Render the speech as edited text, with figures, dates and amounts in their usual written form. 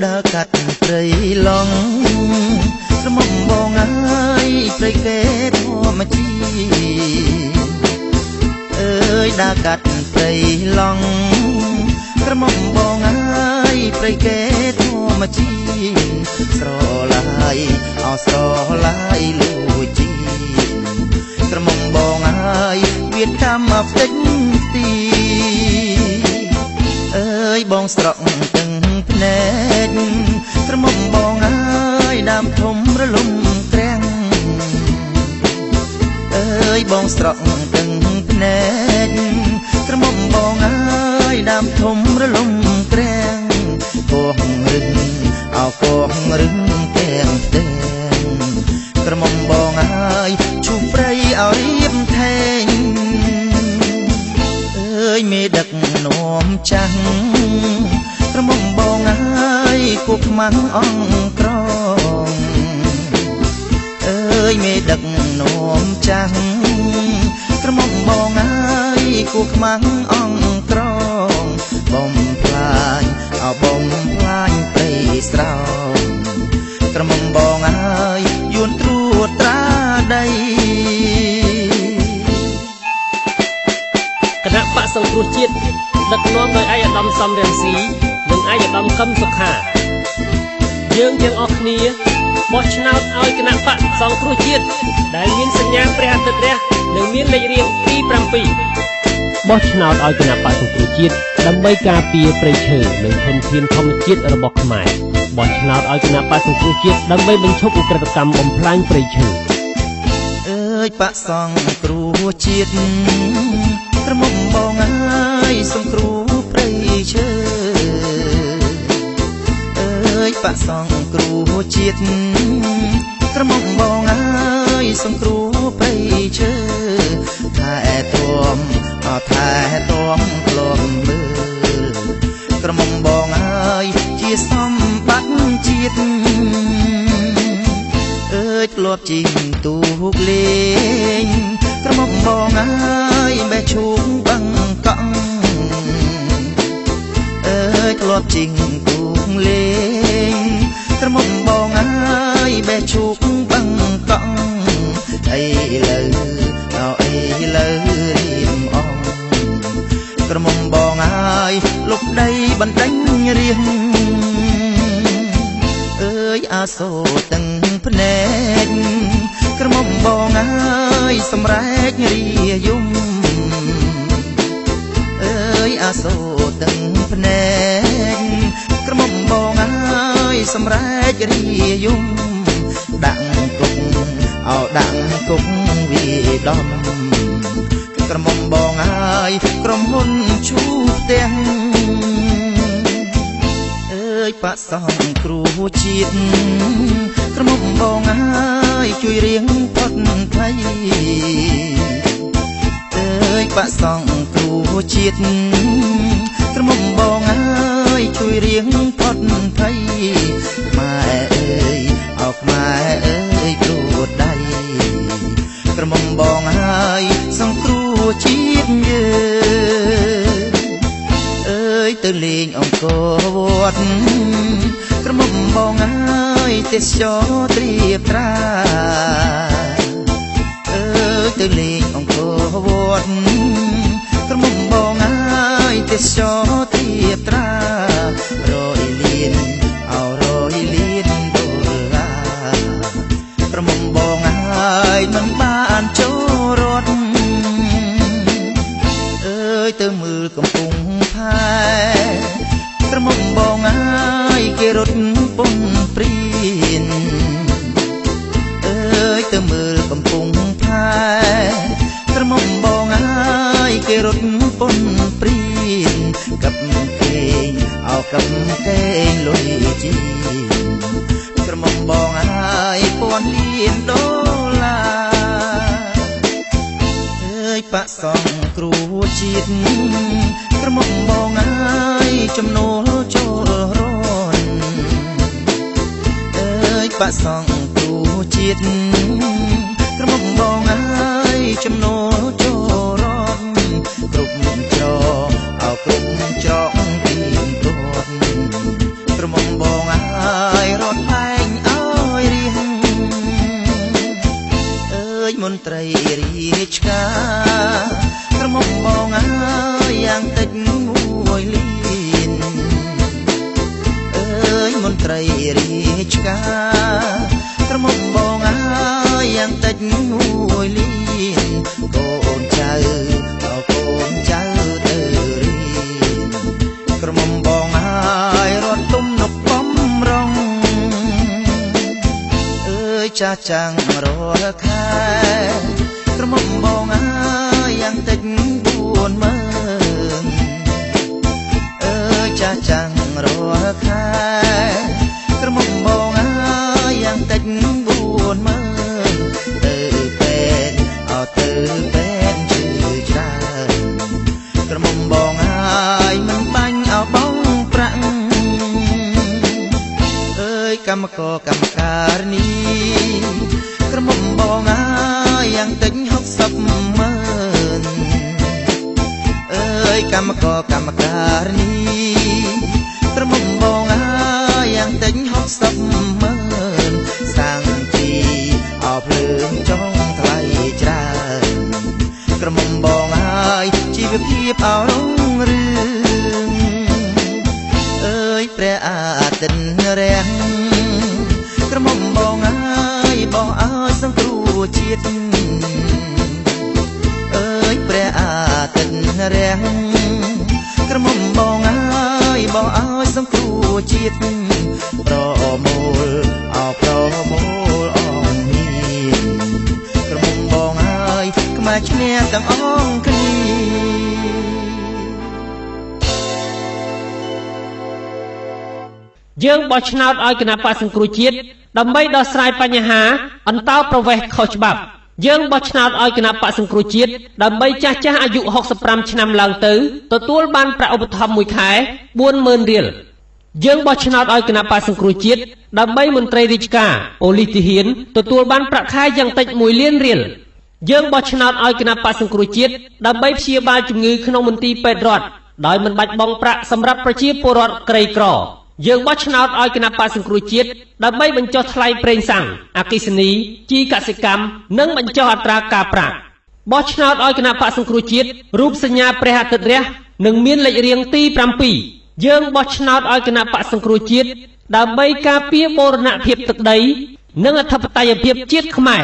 ដើរកាត់ព្រៃឡង់ក្រមុំបងអើយព្រៃកេធម្មជាតិអើយដើរកាត់ព្រៃឡង់ក្រមុំបងអើយព្រៃកេធម្មជាតិស្រឡាយអោស្រឡាយលូជីក្រមុំបងអើយវាកម្មផ្ទិចទីអើយបងស្រក់ទាំងភ្នែកក្រមុំបងអើយដើមធំរលំក្រាំងអើយបងស្រក់ទាំងភ្នែកក្រមុំបងអើយដើមធំរលំក្រាំងគោះរឹងអោគោះរឹងទាំងក្រមុំបងអើយឈូព្រៃឲ្យរៀបថែងអើយមេដឹកនាំចាស់ក្រមុំបងអើយគូខ្មាំងអង្គក្រងអើយមេដឹកនាំចាស់ក្រមុំបងអើយគូខ្មាំងអង្គក្រងបំផ្លាញអោបំផ្លាញព្រៃស្រោងក្រមុំបងអើយយួនត្រួតត្រាដីគណៈបកសង្គ្រោះជាតិដឹកនាំដោយឯកឧត្តមសំរងស៊ីនិងឯកឧត្តមកឹមសុខាយើងទាំងអស់គ្នាបោះឆ្នោតឲ្យគណៈបកសង្គ្រោះជាតិដែលមានសញ្ញាព្រះអាទិត្យរះនិងមានលេខរៀង27បោះឆ្នោតឲ្យគណៈបកសង្គ្រោះជាតិដើម្បីការពារព្រៃឈើនិងធនធានធម្មជាតិរបស់ខ្មែរបោះឆ្នោតឲ្យគណៈបកសង្គ្រោះជាតិដើម្បីបញ្ឈប់ឧក្រិដ្ឋកម្មបំផ្លាញព្រៃឈើអើយបកសង្គ្រោះជាតិក្រមុំបងអើយសង្គ្រោះព្រៃឈើអើយបកសង្គ្រោះជាតិក្រមុំបងអើយសង្គ្រោះព្រៃឈើថែទាំអថែទាំក្លំមើលក្រមុំបងអើយជាសម្បត្តិជាតិអើយធ្លាប់ជីងទូកលេងក្រមុំបងអើយបេះឈូងបឹងកង់អើយធ្លាប់ជីងទូកលេងក្រមុំបងអើយបេះឈូងបឹងកង់អីលើអីលើរៀមអងក្រមុំបងអើយលុបដីបណ្ដេញរៀងអើយអាសូរទាំងភ្នែកក្រមុំបងអើយសម្រែករាយំអើយអាសូរទាំងភ្នែកក្រមុំបងអើយសម្រែករាយំដាក់គុកអោដាក់គុកវាដំក្រមុំបងអើយក្រុមហ៊ុនឈូផ្ទះអើយបកសង្គ្រោះជាតិក្រមុំបងអើយជួយរៀងផុតភ័យអើយបកសង្គ្រោះជាតិក្រមុំបងអើយជួយរៀងផុតភ័យម៉ែអើយអោខ្មែរអើយព្រួតដៃក្រមុំបងអើយសង្គ្រោះជាតិយើងអើយទៅលេងអង្គរវត្តក្រមុំបងអើយទេសចរត្រៀបត្រាអើយទៅលេងអង្គរវត្តក្រមុំបងអើយទេសចរត្រៀបត្រារយលានអោរយលានដុល្លារក្រមុំបងអើយមិនបានចូលរត់អើយទៅមើលកំពុងផែក្រមុំបងអើយគេរត់ពំព្រៀនអើយទៅមើលកំពុងផែក្រមុំបងអើយគេរត់ពំព្រៀនកັບគេងអោកັບគេងលុយជីក្រមុំបងអើយពាន់លានដុល្លារអើយបកសង្គ្រោះជាតិក្រមុំបងអើយចំណូលចូលរនអើយបកសង្គ្រោះជាតិក្រមុំបងអើយចំណូលចូលរនគ្រប់ច្រកអោគ្រប់ច្រកទីទាត់ក្រមុំបង យមន្ត្រីរាជការក្រមុំបងអើយយ៉ាងតិចមួយលានអើយមន្ត្រីរាជការក្រមុំបងអើយយ៉ាងតិចមួយលានកូនចៅទៅរៀនក្រមុំបងអើយរត់ទុំនប់បំរងចាស់ចាំងរាល់ខែក្រមុំបងអើយយ៉ាងតិច40000ចាស់ចាំងរាល់ខែក្រមុំបងអើយយ៉ាងតិច40000ទៅពេទ្យទៅពេទ្យជឿច្រើនក្រមុំបងអើយមិនបាញ់ឲ្យបងប្រាក់កម្មការនេះក្រមុំបងអើយយ៉ាងតិច600000កម្មការនេះក្រមុំបងអើយយ៉ាងតិច600000សាំងជីភ្លើងចុងថ្លៃច្រើនក្រមុំបងអើយជីវភាពអរុងរឿងព្រះអាទិត្យរះក្រមុំបងអើយបោះឲ្យសង្គ្រោះជាតិព្រះអាទិត្យរះក្រមុំបងអើយបោះឲ្យសង្គ្រោះជាតិប្រមូលអង្គមានក្រមុំបងអើយខ្មែរឈ្នះទាំងអងគ្នាយើងបោះឆ្នោតឲ្យគណៈបក្សសង្គ្រោះជាតិដើម្បីដោះស្រាយបញ្ហាអន្តោប្រវេសន៍ខុសច្បាប់យើងបោះឆ្នោតឲ្យគណៈបក្សសង្គ្រោះជាតិដើម្បីចាស់អាយុ65ឆ្នាំឡើងទៅទទួលបានប្រាក់ឧបត្ថម្ភមួយខែ40000រៀលយើងបោះឆ្នោតឲ្យគណៈបក្សសង្គ្រោះជាតិដើម្បីមន្ត្រីរាជការប៉ូលីសទាហានទទួលបានប្រាក់ខែយ៉ាងតិច1លានរៀលយើងបោះឆ្នោតឲ្យគណៈបក្សសង្គ្រោះជាតិដើម្បីព្យាបាលជំងឺក្នុងមន្ទីរពេទ្យរដ្ឋដោយមិនបាច់បង់ប្រាក់សម្រាប់ប្រជាពលរដ្ឋក្រីក្រយើងបោះឆ្នោតឲ្យគណៈបក្សសង្គ្រោះជាតិដើម្បីបញ្ចុះថ្លៃប្រេងសាំងអគ្គិសនីជីកសិកម្មនិងបញ្ចុះអត្រាការប្រាក់បោះឆ្នោតឲ្យគណៈបក្សសង្គ្រោះជាតិរូបសញ្ញាព្រះអាទិត្យរះនិងមានលេខរៀងទី7យើងបោះឆ្នោតឲ្យគណៈបក្សសង្គ្រោះជាតិដើម្បីការពារបូរណភាពទឹកដីនិងអធិបតេយ្យភាពជាតិខ្មែរ